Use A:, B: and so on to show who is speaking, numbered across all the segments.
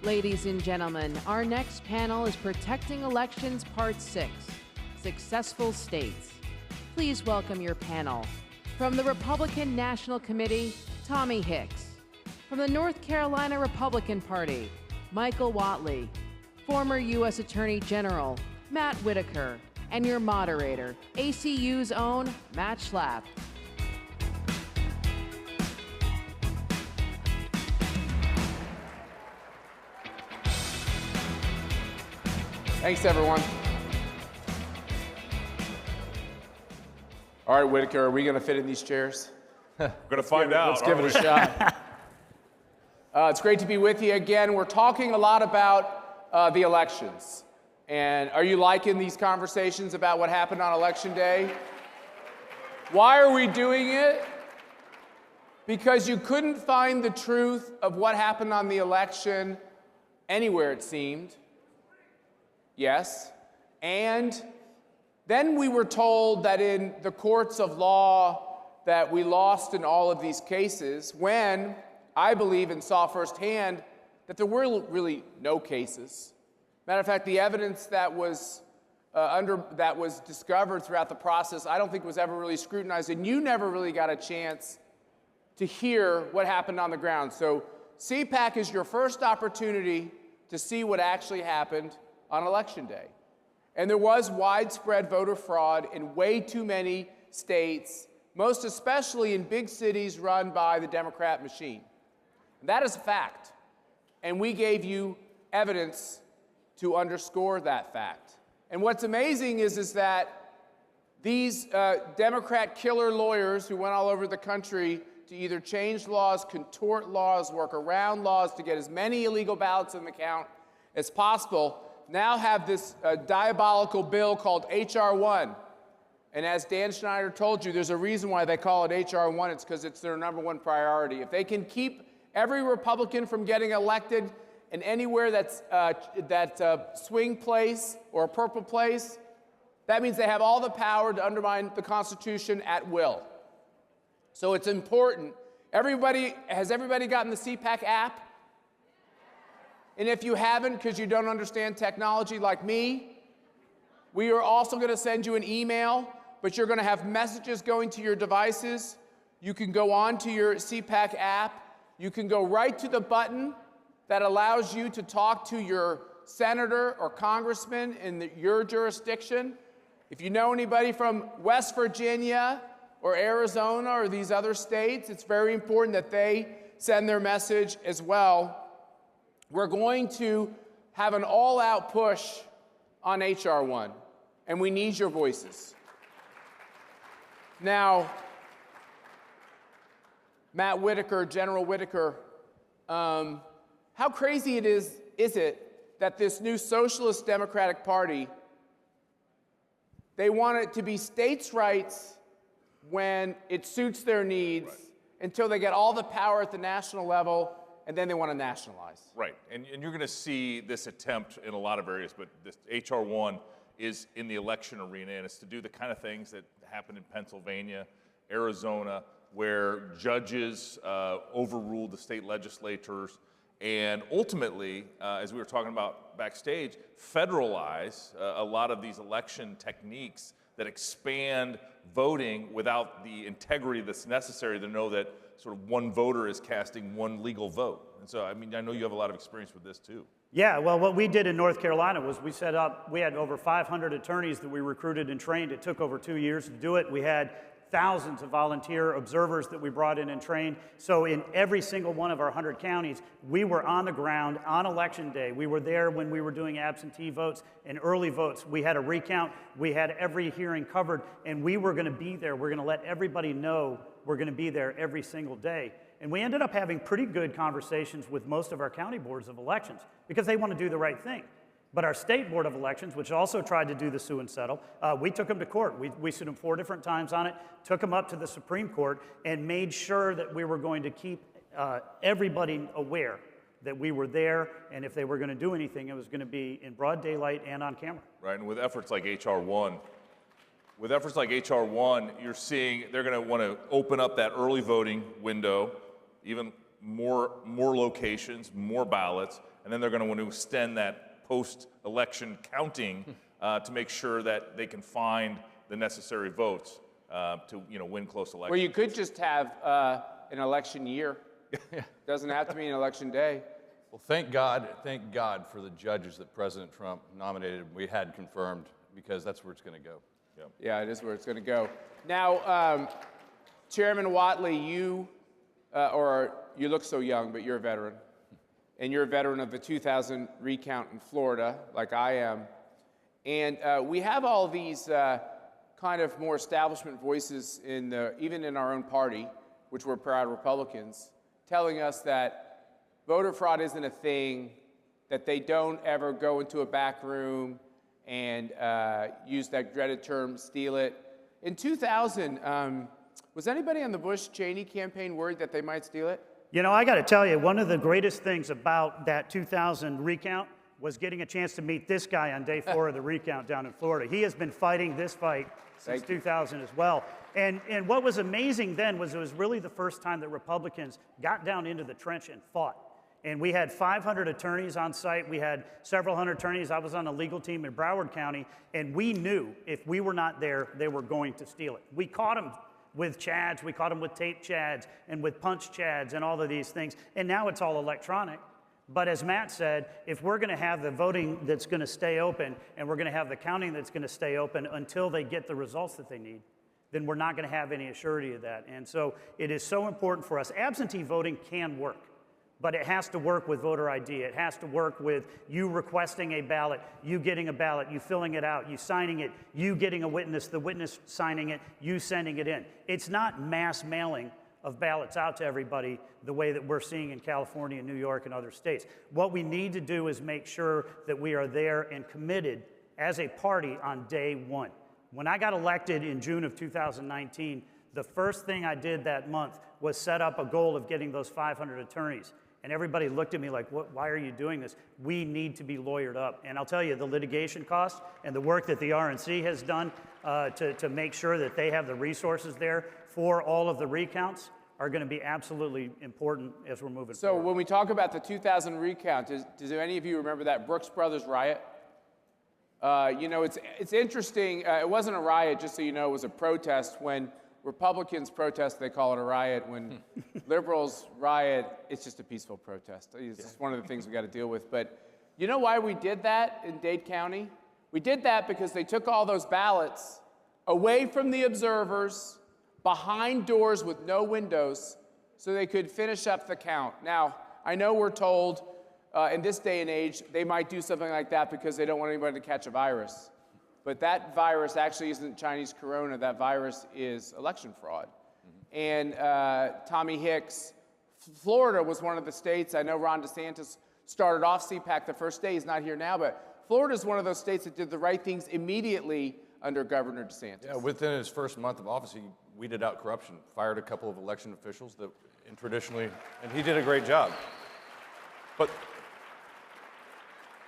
A: Ladies and gentlemen, our next panel is Protecting Elections Part 6, Successful States. Please welcome your panel. From the Republican National Committee, Tommy Hicks. From the North Carolina Republican Party, Michael Whatley. Former U.S. Attorney General, Matt Whitaker. And your moderator, ACU's own Matt Schlapp.
B: Thanks, everyone. All right, Whitaker, are we going to fit in these chairs?
C: We're going to find out.
B: Let's give it a shot. It's great to be with you again. We're talking a lot about the elections. And are you liking these conversations about what happened on Election Day? Why are we doing it? Because you couldn't find the truth of what happened on the election anywhere, it seemed. Yes. And then we were told that in the courts of law that we lost in all of these cases, when I believe and saw firsthand that there were really no cases. Matter of fact, the evidence that was discovered throughout the process, I don't think was ever really scrutinized, and you never really got a chance to hear what happened on the ground. So CPAC is your first opportunity to see what actually happened on Election Day. And there was widespread voter fraud in way too many states, most especially in big cities run by the Democrat machine. And that is a fact. And we gave you evidence to underscore that fact. And what's amazing is that these Democrat killer lawyers who went all over the country to either change laws, contort laws, work around laws to get as many illegal ballots in the count as possible, now have this diabolical bill called H.R. 1. And as Dan Schneider told you, there's a reason why they call it H.R. 1. It's because it's their number one priority. If they can keep every Republican from getting elected in anywhere that's swing place or a purple place, that means they have all the power to undermine the Constitution at will. So it's important. Has everybody gotten the CPAC app? And if you haven't, because you don't understand technology like me, we are also going to send you an email, but you're going to have messages going to your devices. You can go on to your CPAC app. You can go right to the button that allows you to talk to your senator or congressman in your jurisdiction. If you know anybody from West Virginia or Arizona or these other states, it's very important that they send their message as well. We're going to have an all-out push on H.R. 1, and we need your voices. Now, Matt Whitaker, General Whitaker, how crazy is it that this new Socialist Democratic Party, they want it to be states' rights when it suits their needs, until they get all the power at the national level, and then they want to nationalize.
C: Right, and you're going to see this attempt in a lot of areas, but this H.R. 1 is in the election arena, and it's to do the kind of things that happened in Pennsylvania, Arizona, where judges overruled the state legislatures, and ultimately, as we were talking about backstage, federalize a lot of these election techniques that expand voting without the integrity that's necessary to know that sort of one voter is casting one legal vote. And so, I mean, I know you have a lot of experience with this too.
D: Yeah, well, what we did in North Carolina was we had over 500 attorneys that we recruited and trained. It took over 2 years to do it. We had thousands of volunteer observers that we brought in and trained. So in every single one of our 100 counties, we were on the ground on Election Day. We were there when we were doing absentee votes and early votes. We had a recount. We had every hearing covered, and we were going to be there. We're going to let everybody know we're going to be there every single day. And we ended up having pretty good conversations with most of our county boards of elections because they want to do the right thing. But our state board of elections, which also tried to do the sue and settle, we took them to court. We sued them 4 different times on it, took them up to the Supreme Court, and made sure that we were going to keep everybody aware that we were there, and if they were going to do anything, it was going to be in broad daylight and on camera.
C: Right, and with efforts like H.R. 1, you're seeing they're going to want to open up that early voting window, even more locations, more ballots, and then they're going to want to extend that post-election counting to make sure that they can find the necessary votes to win close elections.
B: Well, you could just have an election year. Doesn't have to be an election day.
E: Well, thank God for the judges that President Trump nominated. We had confirmed, because that's where it's going to go.
B: Yeah, it is where it's going to go. Now, Chairman Whatley, you look so young, but you're a veteran. And you're a veteran of the 2000 recount in Florida, like I am. And we have all these kind of more establishment voices, even in our own party, which we're proud Republicans, telling us that voter fraud isn't a thing, that they don't ever go into a back room and use that dreaded term, steal it. In 2000, was anybody on the Bush-Cheney campaign worried that they might steal it?
D: You know, I got to tell you, one of the greatest things about that 2000 recount was getting a chance to meet this guy on day 4 of the recount down in Florida. He has been fighting this fight since 2000 as well. And what was amazing then was it was really the first time that Republicans got down into the trench and fought. And we had 500 attorneys on site. We had several hundred attorneys. I was on a legal team in Broward County, and we knew if we were not there, they were going to steal it. We caught them with chads. We caught them with tape chads and with punch chads and all of these things. And now it's all electronic. But as Matt said, if we're going to have the voting that's going to stay open and we're going to have the counting that's going to stay open until they get the results that they need, then we're not going to have any assurity of that. And so it is so important for us. Absentee voting can work, but it has to work with voter ID. It has to work with you requesting a ballot, you getting a ballot, you filling it out, you signing it, you getting a witness, the witness signing it, you sending it in. It's not mass mailing of ballots out to everybody the way that we're seeing in California, New York, and other states. What we need to do is make sure that we are there and committed as a party on day 1. When I got elected in June of 2019, the first thing I did that month was set up a goal of getting those 500 attorneys. And everybody looked at me like, why are you doing this? We need to be lawyered up. And I'll tell you, the litigation costs and the work that the RNC has done to make sure that they have the resources there for all of the recounts are going to be absolutely important as we're moving forward.
B: So when we talk about the 2000 recount, does any of you remember that Brooks Brothers riot? It's interesting. It wasn't a riot, just so you know. It was a protest. When Republicans protest, they call it a riot. When liberals riot, it's just a peaceful protest. It's just one of the things we got to deal with. But you know why we did that in Dade County? We did that because they took all those ballots away from the observers, behind doors with no windows, so they could finish up the count. Now, I know we're told in this day and age they might do something like that because they don't want anybody to catch a virus. But that virus actually isn't Chinese corona. That virus is election fraud. And Tommy Hicks, Florida was one of the states. I know Ron DeSantis started off CPAC the first day. He's not here now, but Florida is one of those states that did the right things immediately under Governor DeSantis.
E: Yeah, within his first month of office, he weeded out corruption, fired a couple of election officials and he did a great job.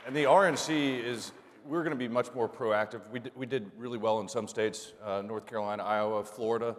E: And the RNC we're going to be much more proactive. We did really well in some states, North Carolina, Iowa, Florida.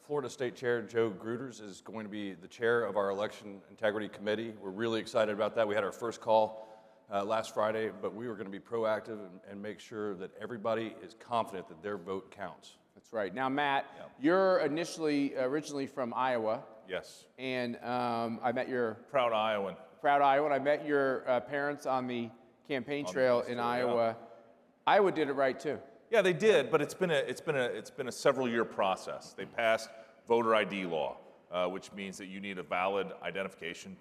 E: Florida State Chair Joe Gruters is going to be the chair of our Election Integrity Committee. We're really excited about that. We had our first call last Friday, but we were going to be proactive and make sure that everybody is confident that their vote counts.
B: That's right. Now, Matt, you're originally from Iowa.
C: Yes.
B: And I met your...
C: Proud Iowan.
B: Proud Iowan. I met your parents on the campaign trail in Iowa. Yeah. Iowa did it right, too.
C: Yeah, they did, but it's been a several-year process. They passed voter ID law, which means that you need a valid identification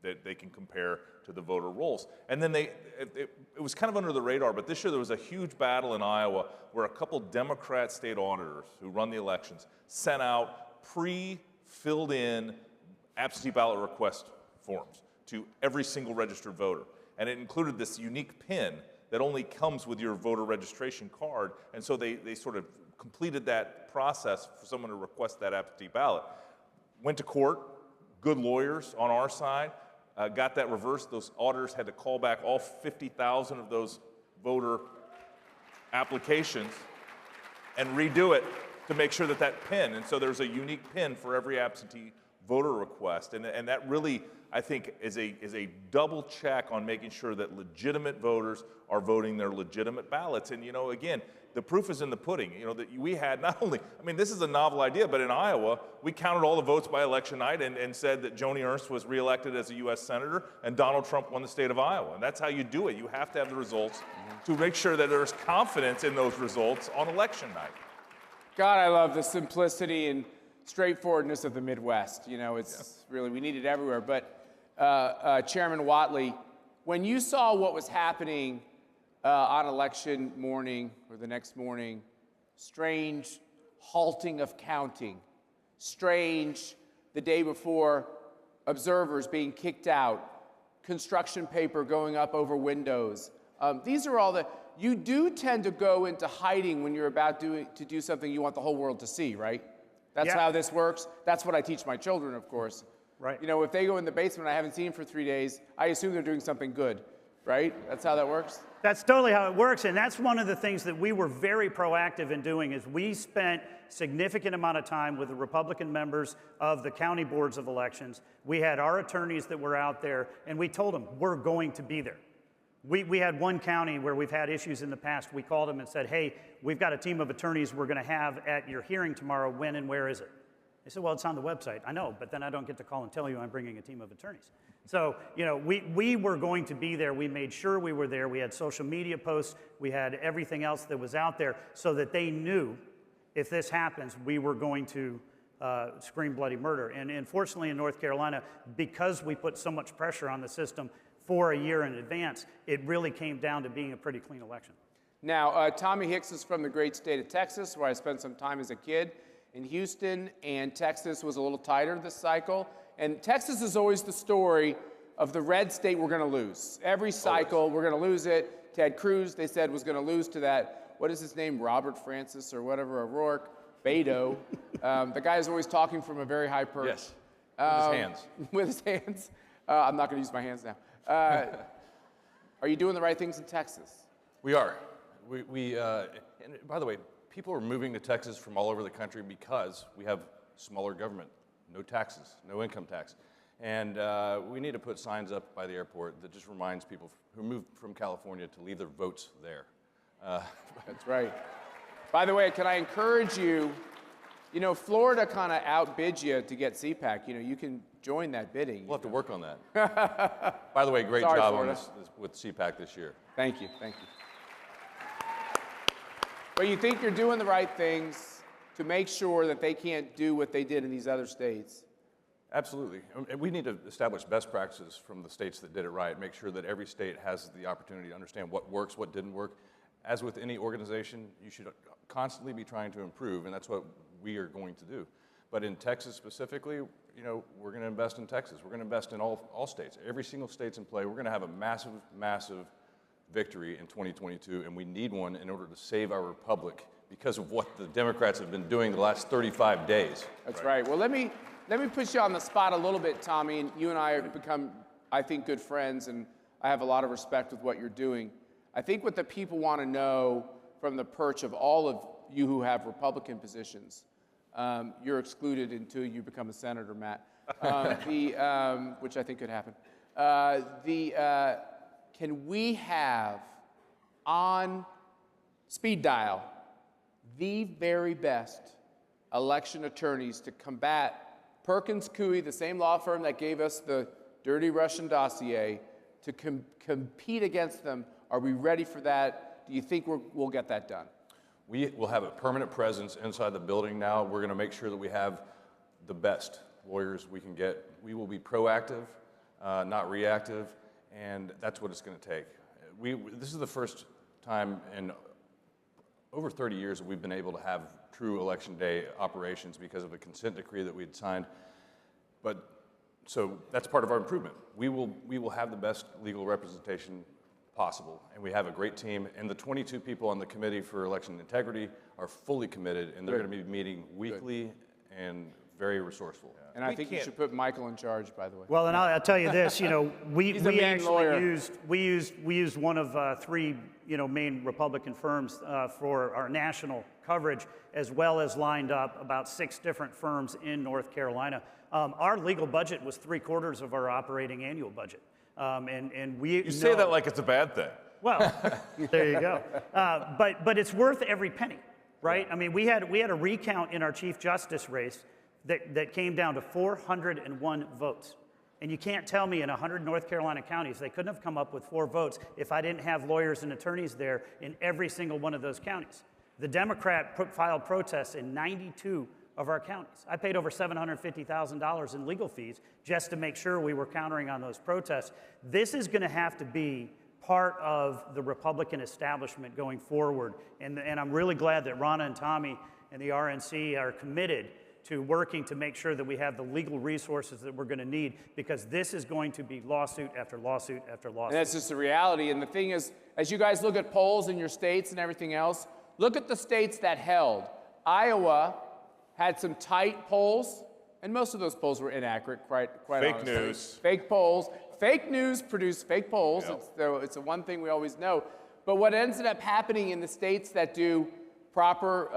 C: that they can compare to the voter rolls. And then it was kind of under the radar, but this year there was a huge battle in Iowa where a couple Democrat state auditors who run the elections sent out pre-filled in absentee ballot request forms to every single registered voter. And it included this unique PIN that only comes with your voter registration card. And so they sort of completed that process for someone to request that absentee ballot. Went to court, good lawyers on our side, got that reversed. Those auditors had to call back all 50,000 of those voter applications and redo it to make sure that PIN, and so there's a unique PIN for every absentee voter request, and that really, I think, is a double check on making sure that legitimate voters are voting their legitimate ballots. And again, the proof is in the pudding. That we had not only, I mean, this is a novel idea, but in Iowa, we counted all the votes by election night and said that Joni Ernst was reelected as a U.S. Senator and Donald Trump won the state of Iowa. And that's how you do it. You have to have the results to make sure that there's confidence in those results on election night.
B: God, I love the simplicity and straightforwardness of the Midwest. It's really, we need it everywhere. But Chairman Whatley, when you saw what was happening on election morning or the next morning, strange halting of counting, strange the day before observers being kicked out, construction paper going up over windows. These are all you do tend to go into hiding when you're about to do something you want the whole world to see, right? That's how this works. That's what I teach my children, of course.
D: Right.
B: If they go in the basement I haven't seen for 3 days, I assume they're doing something good, right? That's how that works?
D: That's totally how it works, and that's one of the things that we were very proactive in doing is we spent significant amount of time with the Republican members of the county boards of elections. We had our attorneys that were out there, and we told them, we're going to be there. We had one county where we've had issues in the past. We called them and said, hey, we've got a team of attorneys we're going to have at your hearing tomorrow. When and where is it? They said, well, it's on the website. I know, but then I don't get to call and tell you I'm bringing a team of attorneys. So, we were going to be there. We made sure we were there. We had social media posts. We had everything else that was out there so that they knew if this happens, we were going to scream bloody murder. And unfortunately in North Carolina, because we put so much pressure on the system for a year in advance, it really came down to being a pretty clean election.
B: Now, Tommy Hicks is from the great state of Texas, where I spent some time as a kid in Houston, and Texas was a little tighter this cycle. And Texas is always the story of the red state we're going to lose. Every cycle, we're going to lose it. Ted Cruz, they said, was going to lose to that, what is his name, Robert Francis or whatever, O'Rourke, Beto. The guy is always talking from a very high perch.
E: Yes, with his hands.
B: With his hands. I'm not going to use my hands now. Are you doing the right things in Texas?
E: We are. And by the way, people are moving to Texas from all over the country because we have smaller government, no taxes, no income tax. And we need to put signs up by the airport that just reminds people who move from California to leave their votes there.
B: That's right. By the way, can I encourage you, Florida kind of outbids you to get CPAC. You can join that bidding.
E: We'll have to work on that. By the way, great job on this with CPAC this year.
B: Thank you, thank you. But you think you're doing the right things to make sure that they can't do what they did in these other states?
E: Absolutely. And we need to establish best practices from the states that did it right, make sure that every state has the opportunity to understand what works, what didn't work. As with any organization, you should constantly be trying to improve, and that's what we are going to do. But in Texas specifically, we're going to invest in Texas. We're going to invest in all states. Every single state's in play. We're going to have a massive, massive victory in 2022, and we need one in order to save our republic because of what the Democrats have been doing the last 35 days.
B: That's right. Well, let me put you on the spot a little bit, Tommy, and you and I have become, I think, good friends, and I have a lot of respect with what you're doing. I think what the people want to know from the perch of all of you who have Republican positions, you're excluded until you become a senator, Matt, which I think could happen. Can we have on speed dial the very best election attorneys to combat Perkins Coie, the same law firm that gave us the dirty Russian dossier, to compete against them? Are we ready for that? Do you think we'll get that done?
E: We will have a permanent presence inside the building now. We're going to make sure that we have the best lawyers we can get. We will be proactive, not reactive, and that's what it's going to take. This is the first time in over 30 years that we've been able to have true election day operations because of a consent decree that we had signed. So that's part of our improvement. We will have the best legal representation possible, and we have a great team, and the 22 people on the Committee for Election Integrity are fully committed, and they're going to be meeting weekly and very resourceful.
B: Yeah. And I think you should put Michael in charge, by the way.
D: Well, and I'll tell you this, we actually used one of three main Republican firms for our national coverage, as well as lined up about 6 different firms in North Carolina. Our legal budget was 3/4 of our operating annual budget. And we
C: You say that like it's a bad thing.
D: well, there you go. But it's worth every penny, right? I mean, we had a recount in our Chief Justice race that came down to 401 votes. And you can't tell me in 100 North Carolina counties they couldn't have come up with 4 votes if I didn't have lawyers and attorneys there in every single one of those counties. The Democrat filed protests in 92 of our counties. I paid over $750,000 in legal fees just to make sure we were countering on those protests. This is going to have to be part of the Republican establishment going forward. And I'm really glad that Ronna and Tommy and the RNC are committed to working to make sure that we have the legal resources that we're going to need, because this is going to be lawsuit after lawsuit after lawsuit.
B: And that's just the reality. And the thing is, as you guys look at polls in your states and everything else, look at the states that held. Iowa had some tight polls, and most of those polls were inaccurate, quite
C: Fake
B: honestly.
C: news.
B: Fake polls. Fake news produce fake polls.
C: Yep.
B: It's the one thing we always know. But what ended up happening in the states that do proper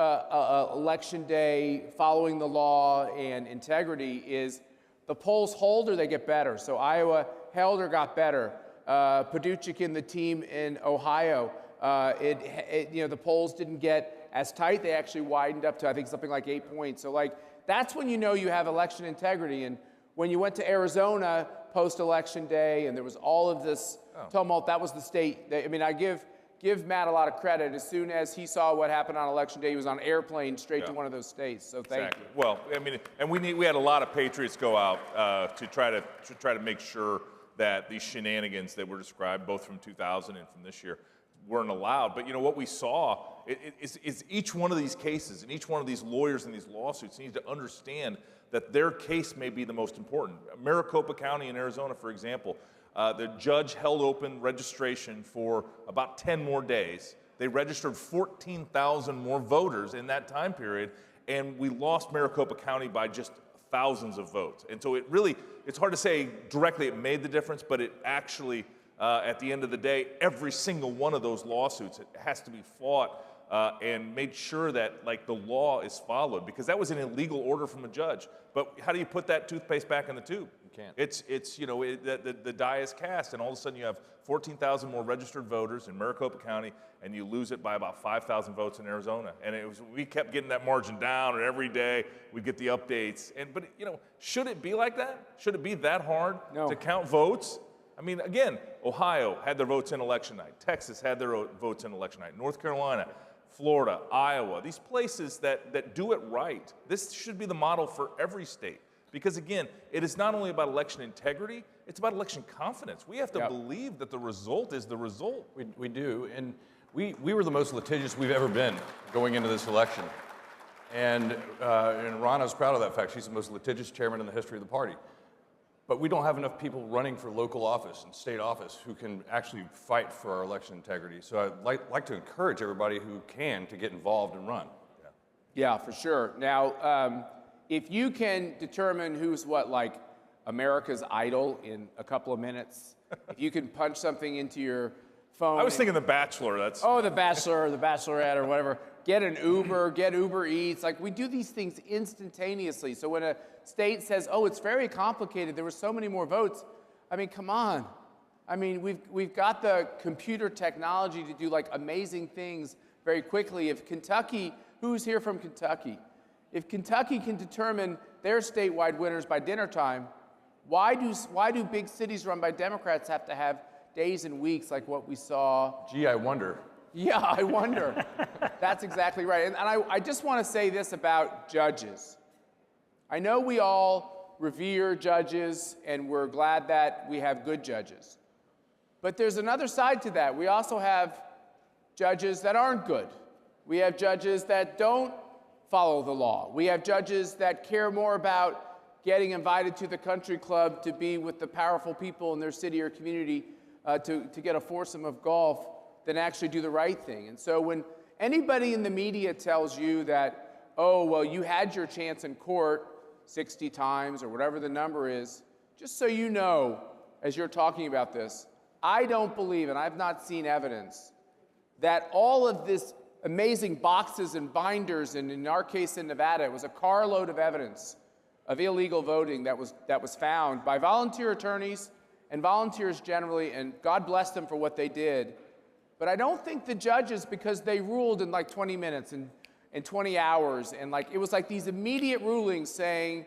B: election day, following the law and integrity, is the polls hold or they get better. So Iowa held or got better. Paducek and the team in Ohio, the polls didn't get as tight. They actually widened up to, I think, something like 8 points. So that's when you know you have election integrity. And when you went to Arizona post-election day and there was all of this tumult, that was the state. I give Matt a lot of credit. As soon as he saw what happened on election day, he was on an airplane straight to one of those states. So thank you.
C: Well, and we had a lot of patriots go out to try to make sure that these shenanigans that were described, both from 2000 and from this year, weren't allowed. But what we saw is each one of these cases and each one of these lawyers in these lawsuits needs to understand that their case may be the most important. Maricopa County in Arizona, for example, the judge held open registration for about 10 more days. They registered 14,000 more voters in that time period, and we lost Maricopa County by just thousands of votes. And so it's hard to say directly it made the difference, but it actually, at the end of the day, every single one of those lawsuits, it has to be fought and made sure that the law is followed, because that was an illegal order from a judge. But how do you put that toothpaste back in the tube? You can't. The die is cast, and all of a sudden you have 14,000 more registered voters in Maricopa County, and you lose it by about 5,000 votes in Arizona. And we kept getting that margin down, and every day we'd get the updates. But should it be like that? Should it be that hard to count votes? Again, Ohio had their votes in election night. Texas had their votes in election night. North Carolina, Florida, Iowa, these places that do it right. This should be the model for every state. Because again, it is not only about election integrity, it's about election confidence. We have to believe that the result is the result.
E: We do, and we were the most litigious we've ever been going into this election. And Ronna's proud of that fact. She's the most litigious chairman in the history of the party. But we don't have enough people running for local office and state office who can actually fight for our election integrity. So I'd like to encourage everybody who can to get involved and run.
B: Yeah, for sure. Now, if you can determine who's America's Idol in a couple of minutes, if you can punch something into your phone.
C: I was thinking The Bachelor.
B: The Bachelor or The Bachelorette or whatever. Get an Uber, get Uber Eats. We do these things instantaneously. So when a state says, it's very complicated, there were so many more votes, come on. We've got the computer technology to do amazing things very quickly. If Kentucky, who's here from Kentucky? If Kentucky can determine their statewide winners by dinner time, why do big cities run by Democrats have to have days and weeks like what we saw?
E: Gee, I wonder.
B: Yeah, I wonder. That's exactly right. And I just want to say this about judges. I know we all revere judges, and we're glad that we have good judges. But there's another side to that. We also have judges that aren't good. We have judges that don't follow the law. We have judges that care more about getting invited to the country club to be with the powerful people in their city or community to get a foursome of golf than actually do the right thing. And so when anybody in the media tells you that, you had your chance in court 60 times or whatever the number is, just so you know, as you're talking about this, I don't believe, and I've not seen evidence, that all of this amazing boxes and binders, and in our case in Nevada, it was a carload of evidence of illegal voting that was found by volunteer attorneys and volunteers generally, and God bless them for what they did. But I don't think the judges, because they ruled in like 20 minutes and 20 hours, and like it was like these immediate rulings saying,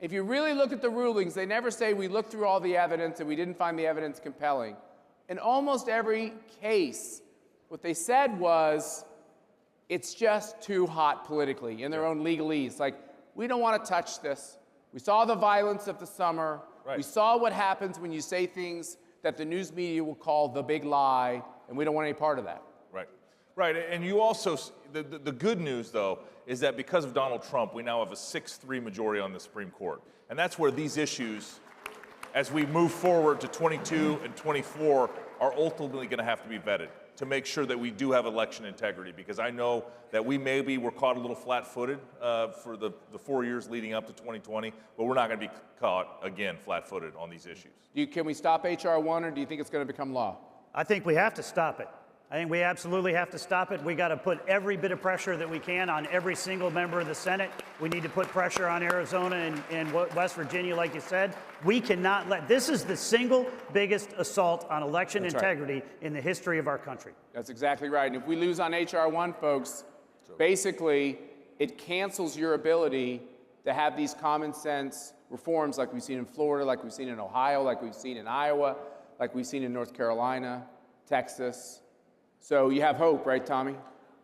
B: if you really look at the rulings, they never say we looked through all the evidence and we didn't find the evidence compelling. In almost every case, what they said was, it's just too hot politically, in their own legalese. Like, we don't want to touch this. We saw the violence of the summer.
C: Right.
B: We saw what happens when you say things that the news media will call the big lie, and we don't want any part of that.
C: Right. Right, and you also, the good news, though, is that because of Donald Trump, we now have a 6-3 majority on the Supreme Court. And that's where these issues, as we move forward to 22 and 24, are ultimately going to have to be vetted to make sure that we do have election integrity, because I know that we maybe were caught a little flat-footed for the 4 years leading up to 2020, but we're not going to be caught again flat-footed on these issues.
B: Can we stop H.R. 1, or do you think it's going to become law?
D: I think we have to stop it. I think we absolutely have to stop it. We got to put every bit of pressure that we can on every single member of the Senate. We need to put pressure on Arizona and West Virginia, like you said. We cannot let, this is the single biggest assault on election integrity in the history of our country.
B: That's exactly right. And if we lose on H.R. 1, folks, basically it cancels your ability to have these common sense reforms like we've seen in Florida, like we've seen in Ohio, like we've seen in Iowa, like we've seen in North Carolina, Texas. So you have hope, right, Tommy?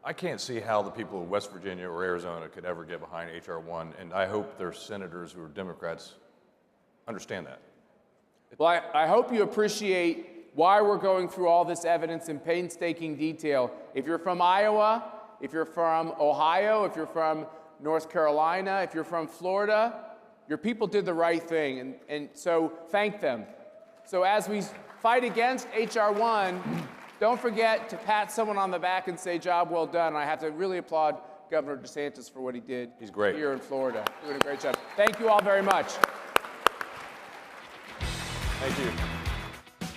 E: I can't see how the people of West Virginia or Arizona could ever get behind H.R. 1, and I hope their senators who are Democrats understand that.
B: Well, I hope you appreciate why we're going through all this evidence in painstaking detail. If you're from Iowa, if you're from Ohio, if you're from North Carolina, if you're from Florida, your people did the right thing, and so thank them. So as we fight against H.R. 1, don't forget to pat someone on the back and say, job well done. And I have to really applaud Governor DeSantis for what he did.
E: He's great.
B: Here in Florida. Doing a great job. Thank you all very much.
E: Thank you.